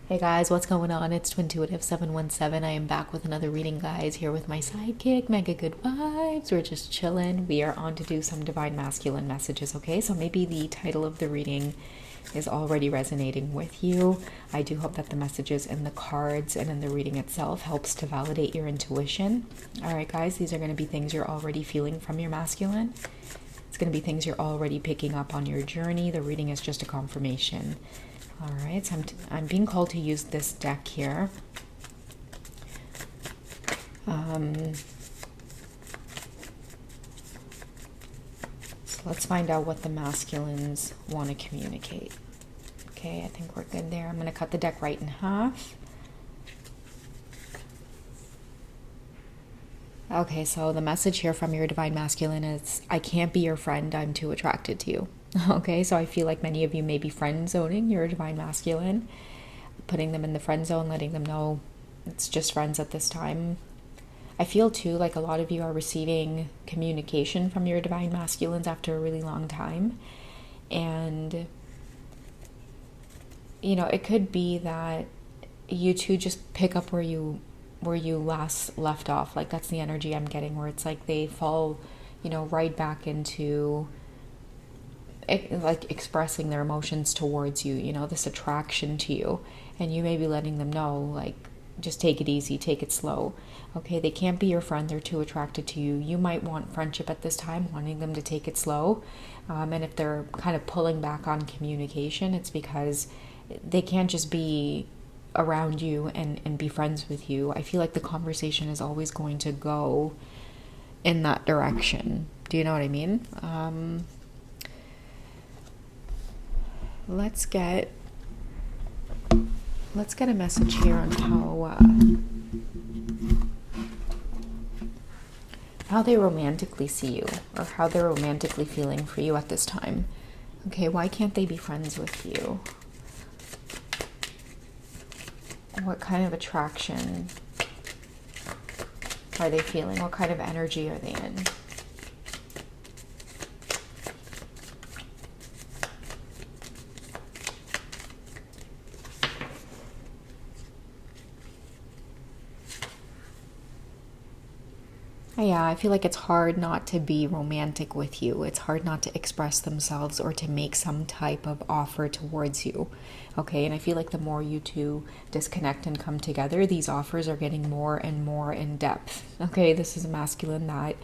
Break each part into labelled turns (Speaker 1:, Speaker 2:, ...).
Speaker 1: Hey guys, what's going on? It's Twintuitive717. I am back with another reading, guys, here with my sidekick, Mega Good Vibes. We're just chilling. We are on to do some divine masculine messages, okay? So maybe the title of the reading is already resonating with you. I do hope that the messages in the cards and in the reading itself helps to validate your intuition. All right, guys, these are going to be things you're already feeling from your masculine. It's going to be things you're already picking up on your journey. The reading is just a confirmation. All right, so I'm being called to use this deck here. So let's find out what the masculines want to communicate. Okay, I think we're good there. I'm going to cut the deck right in half. Okay, so the message here from your divine masculine is, I can't be your friend, I'm too attracted to you. Okay, so I feel like many of you may be friend zoning your divine masculine, putting them in the friend zone, letting them know it's just friends at this time. I feel too like a lot of you are receiving communication from your divine masculines after a really long time. And, you know, it could be that you two just pick up where you last left off. Like, that's the energy I'm getting, where it's like they fall, you know, right back into like expressing their emotions towards you, you know, this attraction to you, and you may be letting them know, like, just take it easy, take it slow. Okay, they can't be your friend, they're too attracted to you. You might want friendship at this time, wanting them to take it slow. And if they're kind of pulling back on communication, it's because they can't just be around you and be friends with you. I feel like the conversation is always going to go in that direction. Do you know what I mean? Let's get a message here on how they romantically see you, or how they're romantically feeling for you at this time. Okay, why can't they be friends with you? What kind of attraction are they feeling? What kind of energy are they in? Yeah, I feel like it's hard not to be romantic with you. It's hard not to express themselves or to make some type of offer towards you. Okay, and I feel like the more you two disconnect and come together, these offers are getting more and more in depth. Okay, this is a masculine that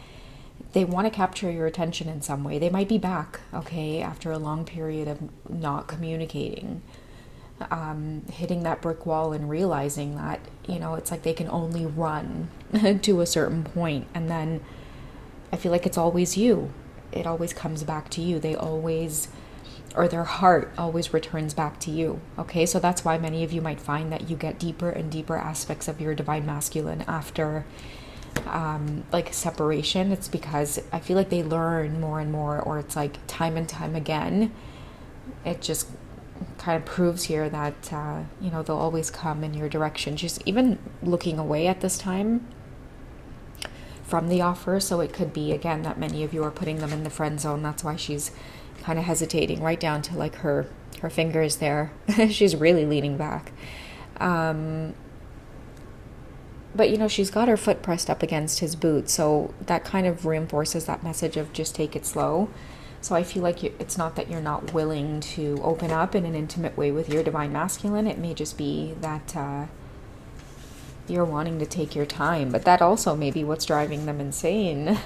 Speaker 1: they want to capture your attention in some way. They might be back, okay, after a long period of not communicating. Hitting that brick wall and realizing that, you know, it's like they can only run to a certain point, and then I feel like it's always you. It always comes back to you. They always, or their heart always returns back to you. Okay, so that's why many of you might find that you get deeper and deeper aspects of your divine masculine after like separation. It's because I feel like they learn more and more, or it's like time and time again, it just kind of proves here that you know, they'll always come in your direction, just even looking away at this time from the offer. So it could be, again, that many of you are putting them in the friend zone. That's why she's kind of hesitating, right down to like her fingers there. She's really leaning back, but you know, she's got her foot pressed up against his boot, so that kind of reinforces that message of just take it slow. So I feel like it's not that you're not willing to open up in an intimate way with your divine masculine. It may just be that you're wanting to take your time, but that also may be what's driving them insane.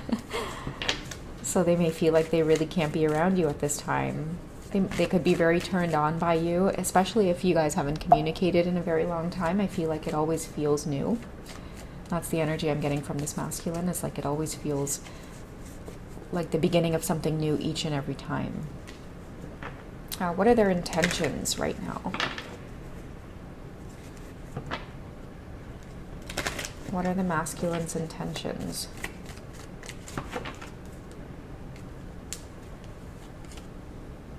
Speaker 1: So they may feel like they really can't be around you at this time. They could be very turned on by you, especially if you guys haven't communicated in a very long time. I feel like it always feels new. That's the energy I'm getting from this masculine. It's like it always feels like the beginning of something new each and every time. What are their intentions right now? What are the masculine's intentions?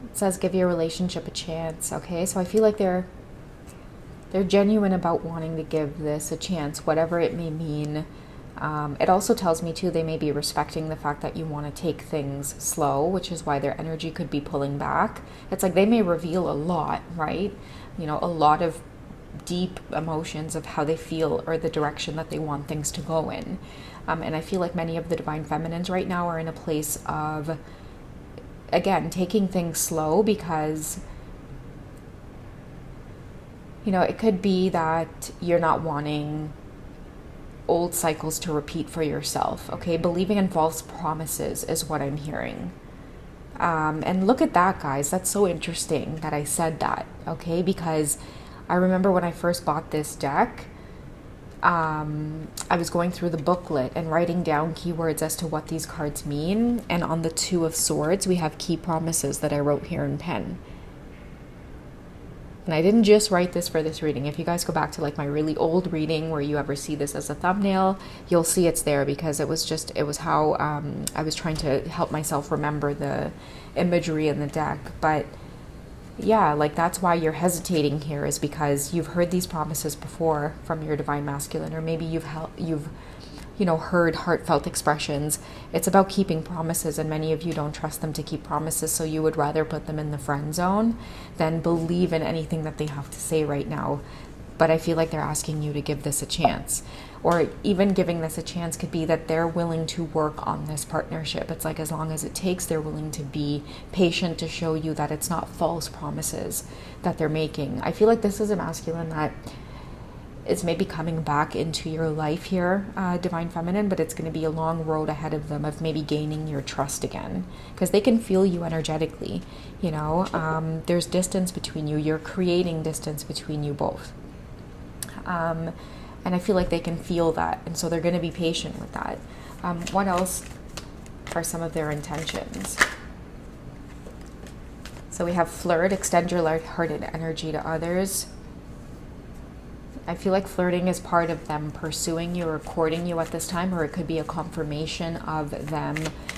Speaker 1: It says give your relationship a chance. Okay, so I feel like they're genuine about wanting to give this a chance, whatever it may mean. It also tells me too, they may be respecting the fact that you want to take things slow, which is why their energy could be pulling back. It's like they may reveal a lot, right? You know, a lot of deep emotions of how they feel or the direction that they want things to go in. And I feel like many of the divine feminines right now are in a place of, again, taking things slow because, you know, it could be that you're not wanting old cycles to repeat for yourself, okay? Believing in false promises is what I'm hearing. And look at that, guys. That's so interesting that I said that, okay? Because I remember when I first bought this deck, I was going through the booklet and writing down keywords as to what these cards mean. And on the Two of Swords, we have key promises that I wrote here in pen. And I didn't just write this for this reading. If you guys go back to like my really old reading where you ever see this as a thumbnail, you'll see it's there because it was how I was trying to help myself remember the imagery in the deck. But yeah, like that's why you're hesitating here, is because you've heard these promises before from your divine masculine, or maybe you've heard heartfelt expressions. It's about keeping promises, and many of you don't trust them to keep promises, so you would rather put them in the friend zone than believe in anything that they have to say right now. But I feel like they're asking you to give this a chance. Or even giving this a chance could be that they're willing to work on this partnership. It's like, as long as it takes, they're willing to be patient to show you that it's not false promises that they're making. I feel like this is a masculine that is maybe coming back into your life here, divine feminine, but it's going to be a long road ahead of them of maybe gaining your trust again, because they can feel you energetically. You know, there's distance between you. You're creating distance between you both. And I feel like they can feel that, and so they're going to be patient with that. What else are some of their intentions? So we have flirt, extend your light-hearted energy to others. I feel like flirting is part of them pursuing you or courting you at this time, or it could be a confirmation of them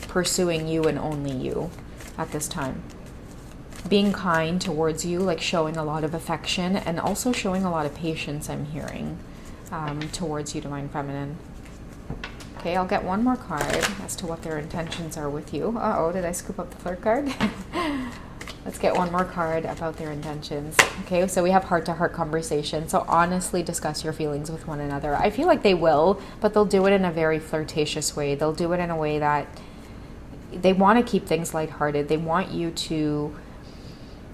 Speaker 1: pursuing you and only you at this time. Being kind towards you, like showing a lot of affection and also showing a lot of patience, I'm hearing, towards you, divine feminine. Okay, I'll get one more card as to what their intentions are with you. Uh-oh, did I scoop up the flirt card? Let's get one more card about their intentions. Okay, so we have heart-to-heart conversation. So honestly discuss your feelings with one another. I feel like they will, but they'll do it in a very flirtatious way. They'll do it in a way that they want to keep things lighthearted. They want you to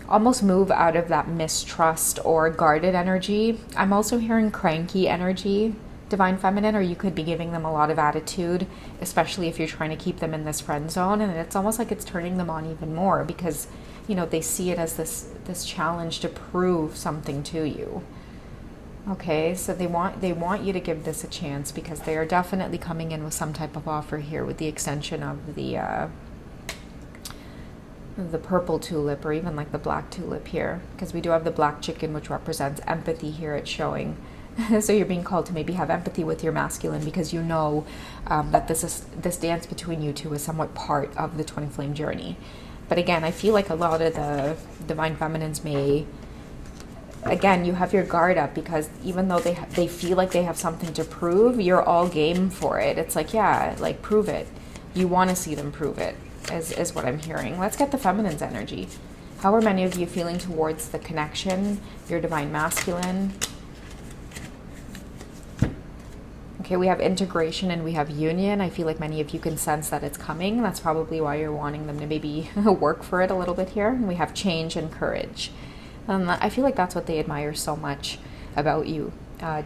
Speaker 1: almost move out of that mistrust or guarded energy. I'm also hearing cranky energy, divine feminine, or you could be giving them a lot of attitude, especially if you're trying to keep them in this friend zone. And it's almost like it's turning them on even more because, you know, they see it as this challenge to prove something to you. Okay, so they want you to give this a chance because they are definitely coming in with some type of offer here with the extension of the purple tulip, or even like the black tulip here, because we do have the black chicken, which represents empathy here. It's showing. So you're being called to maybe have empathy with your masculine because you know that this dance between you two is somewhat part of the twin flame journey. But again, I feel like a lot of the divine feminines may, again, you have your guard up because even though they feel like they have something to prove, you're all game for it. It's like, yeah, like prove it. You want to see them prove it, is what I'm hearing. Let's get the feminine's energy. How are many of you feeling towards the connection, your divine masculine? Okay, we have integration and we have union. I feel like many of you can sense that it's coming. That's probably why you're wanting them to maybe work for it a little bit here. And we have change and courage. I feel like that's what they admire so much about you,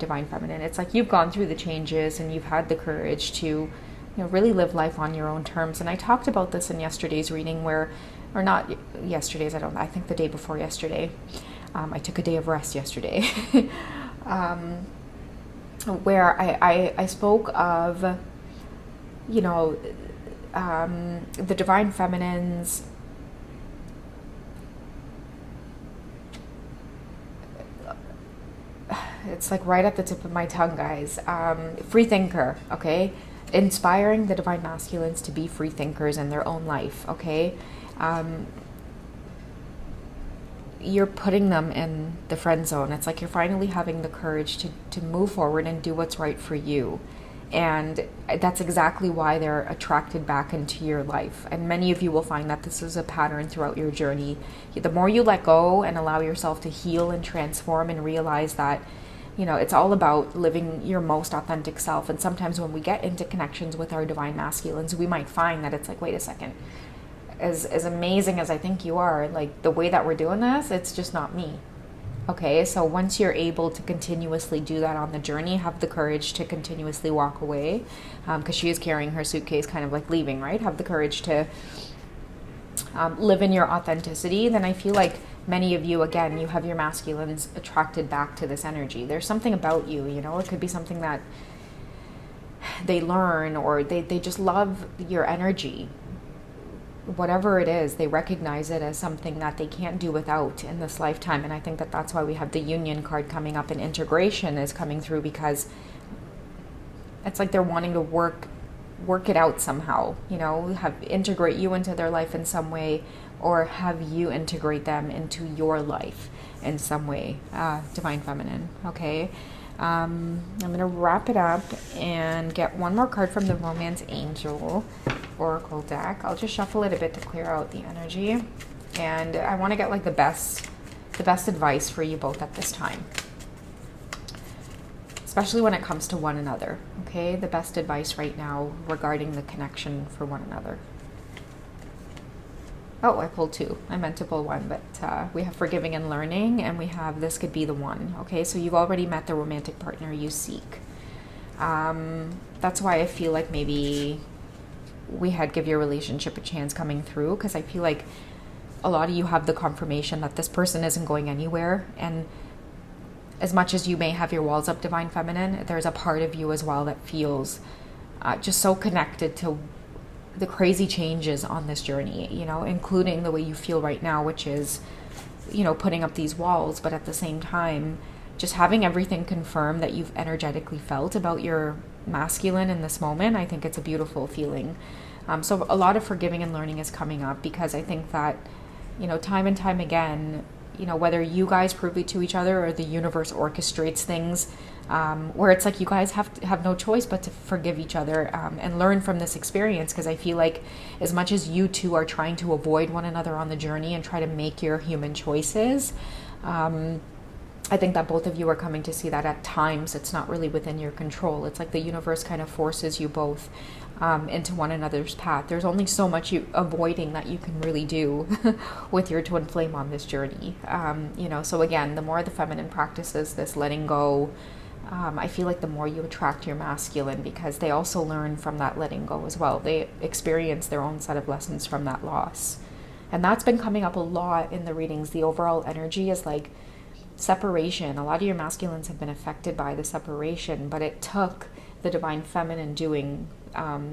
Speaker 1: divine feminine. It's like you've gone through the changes and you've had the courage to, you know, really live life on your own terms. And I talked about this in yesterday's reading or not yesterday's, I think the day before yesterday. I took a day of rest yesterday. Where I spoke of, you know, the divine feminines it's like right at the tip of my tongue, guys. Free thinker, okay? Inspiring the divine masculines to be free thinkers in their own life, okay? You're putting them in the friend zone. It's like you're finally having the courage to move forward and do what's right for you. And that's exactly why they're attracted back into your life. And many of you will find that this is a pattern throughout your journey. The more you let go and allow yourself to heal and transform and realize that, you know, it's all about living your most authentic self. And sometimes when we get into connections with our divine masculines, we might find that it's like, wait a second, as amazing as I think you are, like the way that we're doing this, it's just not me. Okay, so once you're able to continuously do that on the journey, have the courage to continuously walk away, because she is carrying her suitcase kind of like leaving, right? Have the courage to live in your authenticity, then I feel like many of you, again, you have your masculines attracted back to this energy. There's something about you, you know, it could be something that they learn, or they just love your energy. Whatever it is, they recognize it as something that they can't do without in this lifetime. And I think that that's why we have the union card coming up, and integration is coming through, because it's like they're wanting to work it out somehow, you know, integrate you into their life in some way, or have you integrate them into your life in some way, divine feminine. Okay, I'm gonna wrap it up and get one more card from the Romance Angel Oracle deck. I'll just shuffle it a bit to clear out the energy, and I want to get like the best advice for you both at this time, especially when it comes to one another. Okay, the best advice right now regarding the connection for one another. Oh, I pulled two. I meant to pull one, but we have forgiving and learning, and we have this could be the one. Okay, so you've already met the romantic partner you seek. That's why I feel like maybe we had give your relationship a chance coming through, because I feel like a lot of you have the confirmation that this person isn't going anywhere. And as much as you may have your walls up, divine feminine, there's a part of you as well that feels just so connected to the crazy changes on this journey, you know, including the way you feel right now, which is, you know, putting up these walls, but at the same time, just having everything confirmed that you've energetically felt about your masculine in this moment. I think it's a beautiful feeling. So a lot of forgiving and learning is coming up, because I think that, you know, time and time again, you know, whether you guys prove it to each other or the universe orchestrates things, where it's like you guys have no choice but to forgive each other and learn from this experience. Because I feel like as much as you two are trying to avoid one another on the journey and try to make your human choices, I think that both of you are coming to see that at times it's not really within your control. It's like the universe kind of forces you both into one another's path. There's only so much avoiding that you can really do with your twin flame on this journey. You know, so again, the more the feminine practices this letting go, I feel like the more you attract your masculine, because they also learn from that letting go as well. They experience their own set of lessons from that loss. And that's been coming up a lot in the readings. The overall energy is like separation. A lot of your masculines have been affected by the separation, but it took the divine feminine doing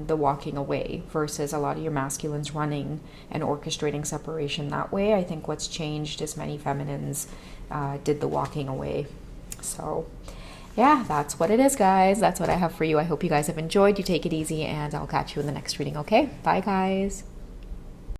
Speaker 1: the walking away versus a lot of your masculines running and orchestrating separation that way. I think what's changed is many feminines did the walking away. So yeah, that's what it is, guys. That's what I have for you. I hope you guys have enjoyed. You take it easy, and I'll catch you in the next reading. Okay, bye guys.